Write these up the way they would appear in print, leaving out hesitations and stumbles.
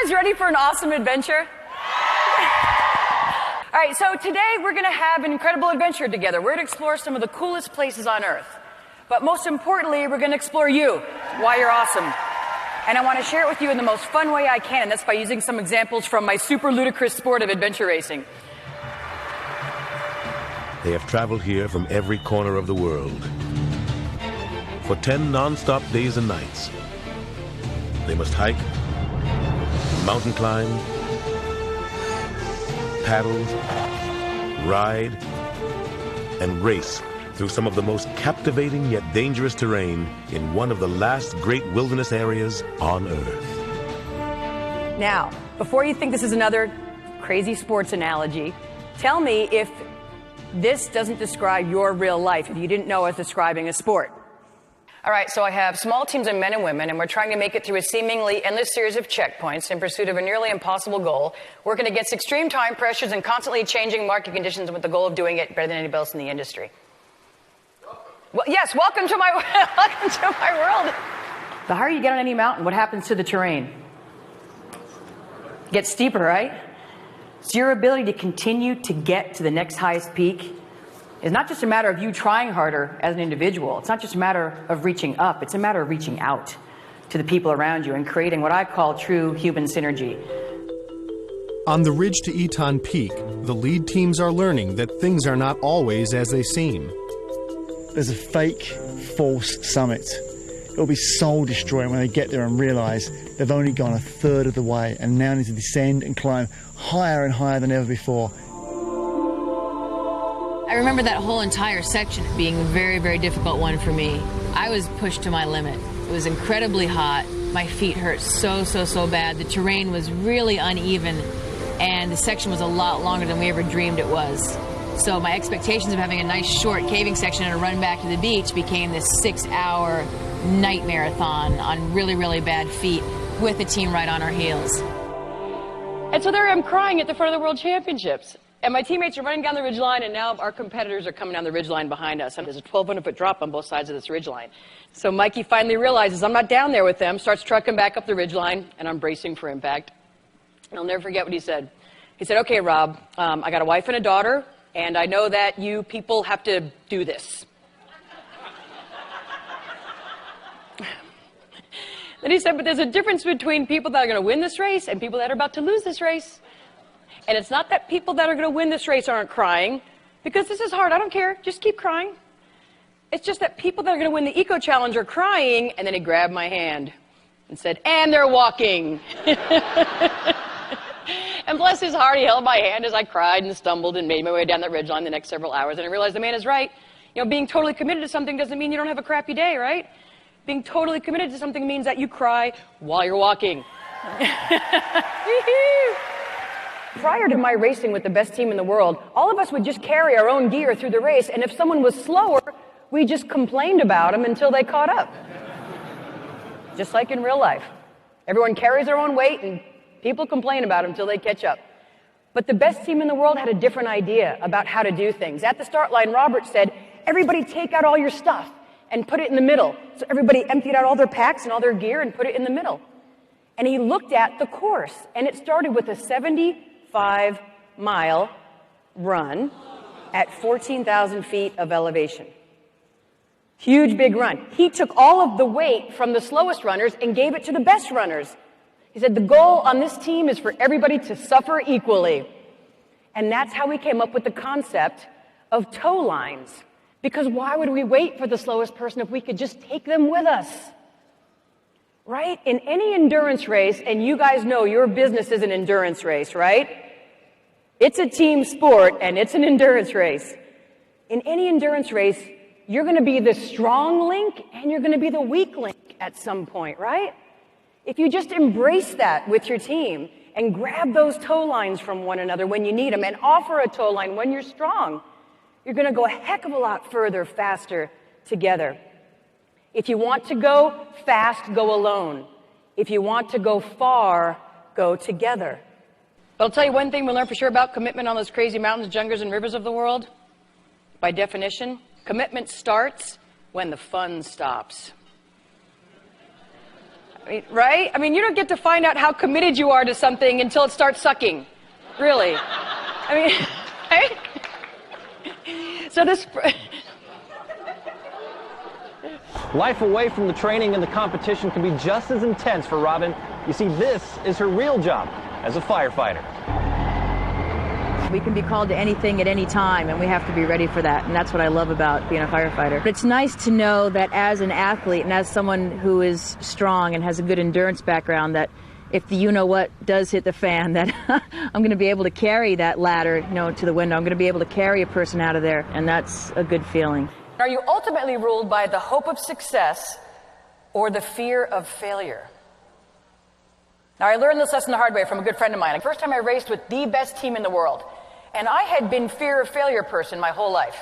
guys ready for an awesome adventure? All right, so today we're going to have an incredible adventure together. We're going to explore some of the coolest places on Earth. But most importantly, we're going to explore you, why you're awesome. And I want to share it with you in the most fun way I can, and that's by using some examples from my super ludicrous sport of adventure racing. They have traveled here from every corner of the world. For 10 non-stop days and nights, they must hike, mountain climb, paddle, ride, and race through some of the most captivating yet dangerous terrain in one of the last great wilderness areas on Earth. Now, before you think this is another crazy sports analogy, tell me if this doesn't describe your real life, if you didn't know I was describing a sport. All right, so I have small teams of men and women, and we're trying to make it through a seemingly endless series of checkpoints in pursuit of a nearly impossible goal, working against extreme time pressures and constantly changing market conditions with the goal of doing it better than anybody else in the industry. Well, yes, welcome to my world. The higher you get on any mountain, what happens to the terrain? It gets steeper, right? So your ability to continue to get to the next highest peak is not just a matter of you trying harder as an individual. It's not just a matter of reaching up. It's a matter of reaching out to the people around you and creating what I call true human synergy. On the ridge to Eton Peak, the lead teams are learning that things are not always as they seem. There's a fake, false summit. It'll be soul-destroying when they get there and realise they've only gone a third of the way and now need to descend and climb higher and higher than ever before. I remember that whole entire section being a very, very difficult one for me. I was pushed to my limit. It was incredibly hot. My feet hurt so bad. The terrain was really uneven, and the section was a lot longer than we ever dreamed it was. So my expectations of having a nice short caving section and a run back to the beach became this 6-hour night marathon on really, really bad feet with the team right on our heels. And so there I am crying at the front of the World Championships. And my teammates are running down the ridgeline, and now our competitors are coming down the ridgeline behind us. And there's a 1,200-foot drop on both sides of this ridgeline. So Mikey finally realizes I'm not down there with them, starts trucking back up the ridgeline, and I'm bracing for impact. And I'll never forget what he said. He said, "Okay, Rob, I got a wife and a daughter, and I know that you people have to do this." Then he said, "But there's a difference between people that are going to win this race and people that are about to lose this race. And it's not that people that are going to win this race aren't crying, because this is hard. I don't care. Just keep crying. It's just that people that are going to win the Eco Challenge are crying." And then he grabbed my hand and said, "And they're walking." And bless his heart, he held my hand as I cried and stumbled and made my way down that ridgeline the next several hours. And I realized the man is right. You know, being totally committed to something doesn't mean you don't have a crappy day, right? Being totally committed to something means that you cry while you're walking. Prior to my racing with the best team in the world, all of us would just carry our own gear through the race, and if someone was slower, we just complained about them until they caught up. Just like in real life. Everyone carries their own weight, and people complain about them until they catch up. But the best team in the world had a different idea about how to do things. At the start line, Robert said, "Everybody take out all your stuff and put it in the middle." So everybody emptied out all their packs and all their gear and put it in the middle. And he looked at the course, and it started with a 75-mile run at 14,000 feet of elevation. Huge, big run. He took all of the weight from the slowest runners and gave it to the best runners. He said, "The goal on this team is for everybody to suffer equally." And that's how we came up with the concept of tow lines. Because why would we wait for the slowest person if we could just take them with us? Right? In any endurance race, and you guys know your business is an endurance race, right? It's a team sport, and it's an endurance race. In any endurance race, you're going to be the strong link, and you're going to be the weak link at some point, right? If you just embrace that with your team and grab those tow lines from one another when you need them and offer a tow line when you're strong, you're going to go a heck of a lot further, faster together. If you want to go fast, go alone. If you want to go far, go together. But I'll tell you one thing we learned for sure about commitment on those crazy mountains, jungles, and rivers of the world. By definition, commitment starts when the fun stops. Right? I mean, you don't get to find out how committed you are to something until it starts sucking. Really. I mean, right? So this... Life away from the training and the competition can be just as intense for Robyn. You see, this is her real job as a firefighter. We can be called to anything at any time, and we have to be ready for that, and that's what I love about being a firefighter. But it's nice to know that as an athlete and as someone who is strong and has a good endurance background, that if the you-know-what does hit the fan, that I'm going to be able to carry that ladder, to the window. I'm going to be able to carry a person out of there, and that's a good feeling. Are you ultimately ruled by the hope of success or the fear of failure? Now, I learned this lesson the hard way from a good friend of mine. The first time I raced with the best team in the world, and I had been fear of failure person my whole life.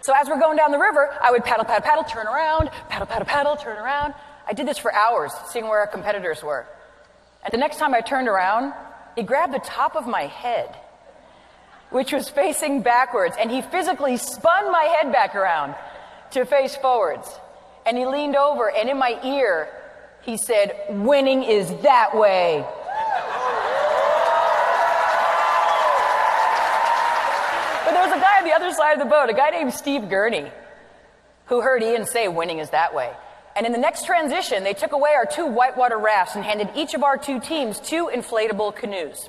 So as we're going down the river, I would paddle, paddle, paddle, turn around, paddle, paddle, paddle, turn around. I did this for hours, seeing where our competitors were. And the next time I turned around, he grabbed the top of my head, which was facing backwards, and he physically spun my head back around to face forwards. And he leaned over, and in my ear, he said, "Winning is that way." But there was a guy on the other side of the boat, a guy named Steve Gurney, who heard Ian say, "Winning is that way." And in the next transition, they took away our 2 whitewater rafts and handed each of our 2 teams 2 inflatable canoes.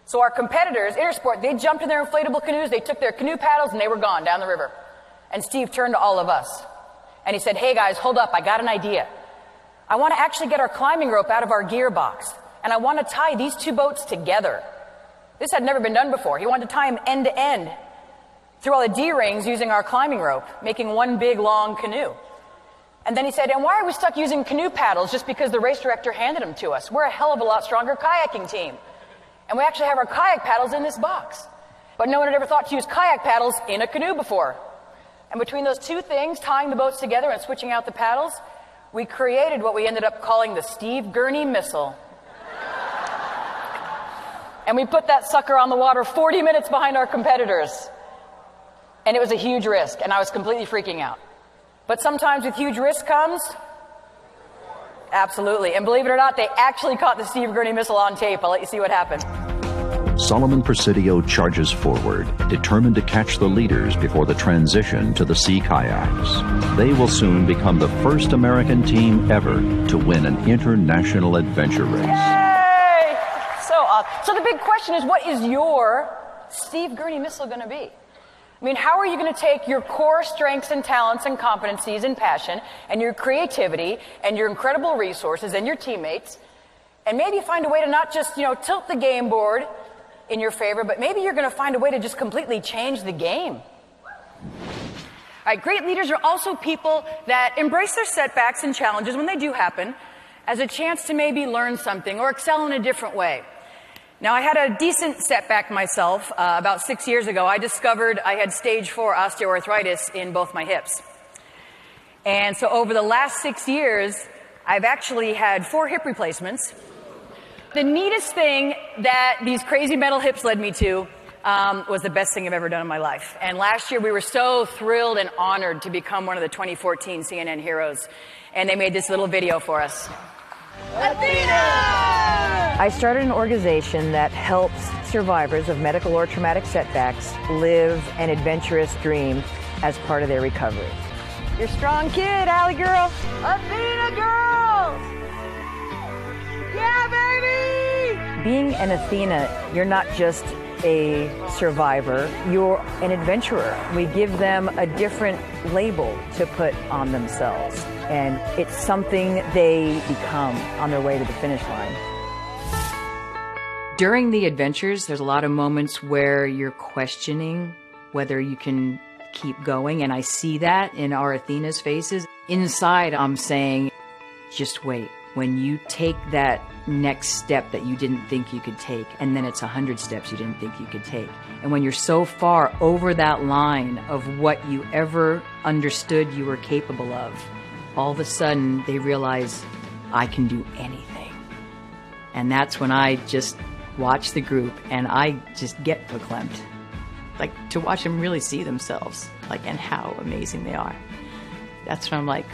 So our competitors, Intersport, they jumped in their inflatable canoes, they took their canoe paddles, and they were gone down the river. And Steve turned to all of us, and he said, "Hey guys, hold up, I got an idea. I want to actually get our climbing rope out of our gear box, and I want to tie these 2 boats together." This had never been done before. He wanted to tie them end to end through all the D-rings using our climbing rope, making one big long canoe. And then he said, "And why are we stuck using canoe paddles just because the race director handed them to us? We're a hell of a lot stronger kayaking team. And we actually have our kayak paddles in this box." But no one had ever thought to use kayak paddles in a canoe before. And between those 2 things, tying the boats together and switching out the paddles, we created what we ended up calling the Steve Gurney Missile. And we put that sucker on the water 40 minutes behind our competitors. And it was a huge risk, and I was completely freaking out. But sometimes with huge risk comes... Absolutely. And believe it or not, they actually caught the Steve Gurney Missile on tape. I'll let you see what happened. Solomon Presidio charges forward, determined to catch the leaders before the transition to the sea kayaks. They will soon become the first American team ever to win an international adventure race. Yay! So awesome. So the big question is, what is your Steve Gurney Missile going to be? I mean, how are you going to take your core strengths and talents and competencies and passion and your creativity and your incredible resources and your teammates and maybe find a way to not just, tilt the game board in your favor, but maybe you're going to find a way to just completely change the game. All right, great leaders are also people that embrace their setbacks and challenges when they do happen as a chance to maybe learn something or excel in a different way. Now, I had a decent setback myself. About 6 years ago, I discovered I had stage 4 osteoarthritis in both my hips. And so over the last 6 years, I've actually had 4 hip replacements. The neatest thing that these crazy metal hips led me to was the best thing I've ever done in my life. And last year, we were so thrilled and honored to become one of the 2014 CNN Heroes. And they made this little video for us. Athena! I started an organization that helps survivors of medical or traumatic setbacks live an adventurous dream as part of their recovery. You're a strong kid, Allie girl. Athena girls! Yeah, baby! Being an Athena, you're not just a survivor, you're an adventurer. We give them a different label to put on themselves, and it's something they become on their way to the finish line. During the adventures, there's a lot of moments where you're questioning whether you can keep going, and I see that in our Athena's faces. Inside, I'm saying, just wait. When you take that next step that you didn't think you could take, and then it's 100 steps you didn't think you could take. And when you're so far over that line of what you ever understood you were capable of, all of a sudden they realize, I can do anything. And that's when I just watch the group and I just get verklempt. Like, to watch them really see themselves, like, and how amazing they are. That's when I'm like,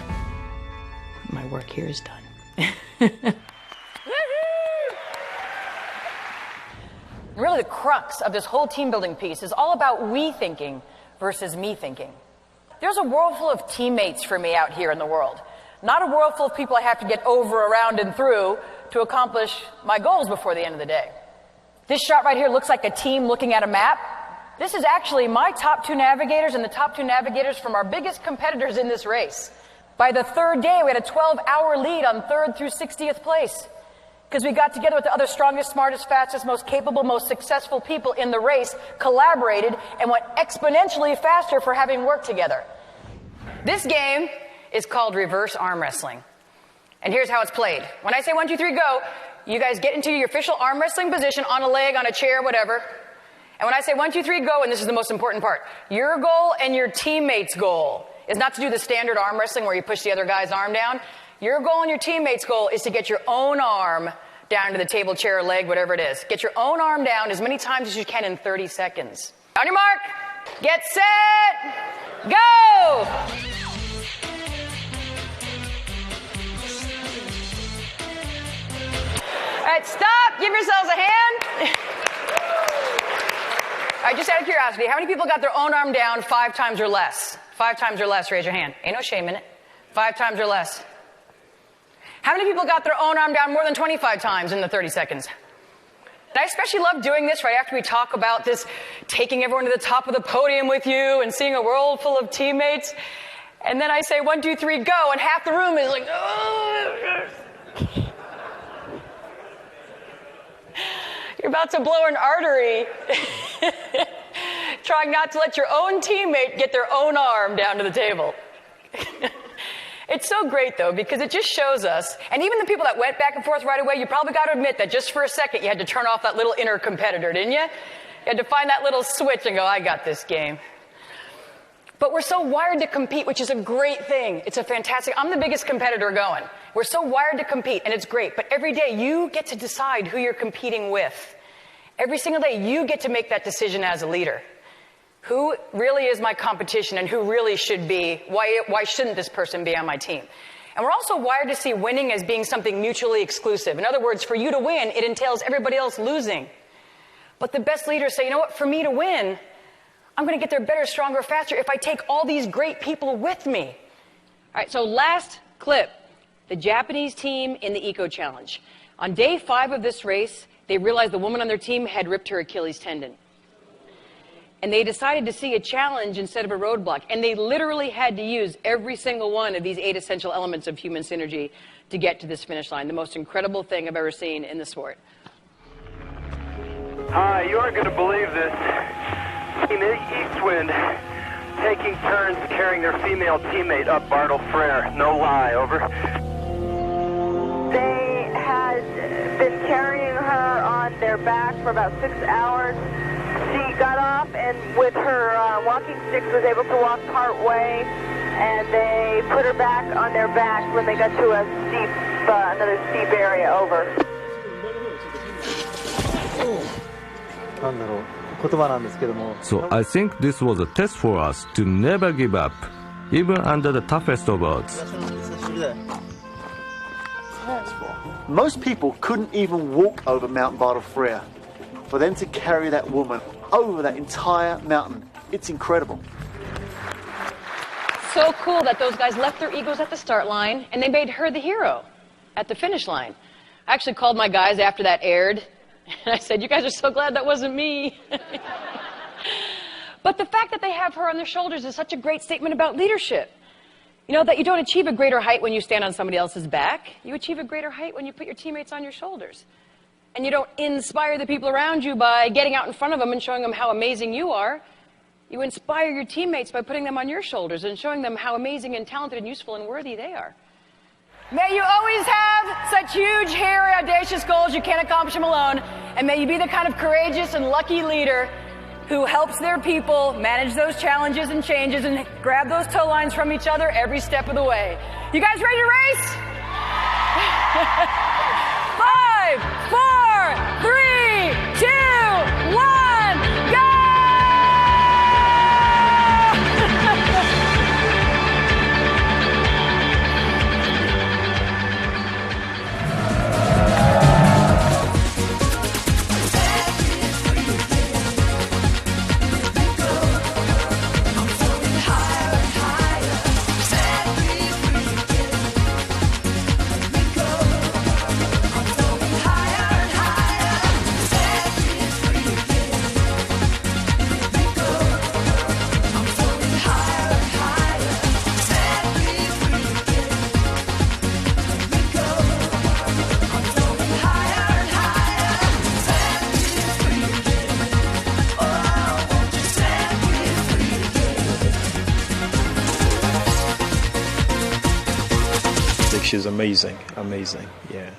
my work here is done. Really, the crux of this whole team building piece is all about we thinking versus me thinking. There's a world full of teammates for me out here in the world. Not a world full of people I have to get over, around, and through to accomplish my goals before the end of the day. This shot right here looks like a team looking at a map. This is actually my top 2 navigators and the top 2 navigators from our biggest competitors in this race. By the third day, we had a 12-hour lead on 3rd through 60th place. Because we got together with the other strongest, smartest, fastest, most capable, most successful people in the race, collaborated, and went exponentially faster for having worked together. This game is called reverse arm wrestling. And here's how it's played. When I say 1, 2, 3, go, you guys get into your official arm wrestling position on a leg, on a chair, whatever. And when I say 1, 2, 3, go, and this is the most important part, your goal and your teammate's goal is not to do the standard arm wrestling where you push the other guy's arm down. Your goal and your teammate's goal is to get your own arm down to the table, chair, or leg, whatever it is. Get your own arm down as many times as you can in 30 seconds. On your mark, get set, go! All right, stop, give yourselves a hand. All right, just out of curiosity, how many people got their own arm down 5 times or less? 5 times or less, raise your hand. Ain't no shame in it. 5 times or less. How many people got their own arm down more than 25 times in the 30 seconds? And I especially love doing this right after we talk about this, taking everyone to the top of the podium with you and seeing a world full of teammates. And then I say 1, 2, 3, go, and half the room is like, oh. You're about to blow an artery. Trying not to let your own teammate get their own arm down to the table. It's so great, though, because it just shows us, and even the people that went back and forth right away, you probably got to admit that just for a second you had to turn off that little inner competitor, didn't you? You had to find that little switch and go, I got this game. But we're so wired to compete, which is a great thing. It's a fantastic, I'm the biggest competitor going. We're so wired to compete, and it's great. But every day you get to decide who you're competing with. Every single day you get to make that decision as a leader. Who really is my competition and who really should be, why shouldn't this person be on my team? And we're also wired to see winning as being something mutually exclusive. In other words, for you to win, it entails everybody else losing. But the best leaders say, you know what, for me to win, I'm going to get there better, stronger, faster if I take all these great people with me. All right, so last clip, the Japanese team in the Eco Challenge. On day 5 of this race, they realized the woman on their team had ripped her Achilles tendon. And they decided to see a challenge instead of a roadblock. And they literally had to use every single one of these 8 essential elements of human synergy to get to this finish line. The most incredible thing I've ever seen in the sport. Hi, you aren't going to believe this. Team Eastwind taking turns carrying their female teammate up Bartle Frere. No lie, over. They had been carrying her on their back for about 6 hours. She got off and with her walking sticks was able to walk part way, and they put her back on their back when they got to a steep, another steep area over. So I think this was a test for us to never give up, even under the toughest of odds. Most people couldn't even walk over Mount Bartle Frere. For them to carry that woman over that entire mountain, it's incredible. So cool that those guys left their egos at the start line and they made her the hero at the finish line. I actually called my guys after that aired and I said, you guys are so glad that wasn't me. But the fact that they have her on their shoulders is such a great statement about leadership. You know, that you don't achieve a greater height when you stand on somebody else's back. You achieve a greater height when you put your teammates on your shoulders. And you don't inspire the people around you by getting out in front of them and showing them how amazing you are. You inspire your teammates by putting them on your shoulders and showing them how amazing and talented and useful and worthy they are. May you always have such huge, hairy, audacious goals you can't accomplish them alone. And may you be the kind of courageous and lucky leader who helps their people manage those challenges and changes and grab those toe lines from each other every step of the way. You guys ready to race? 5, 4, 3, 2, 1, go! fantastic. She's amazing, yeah.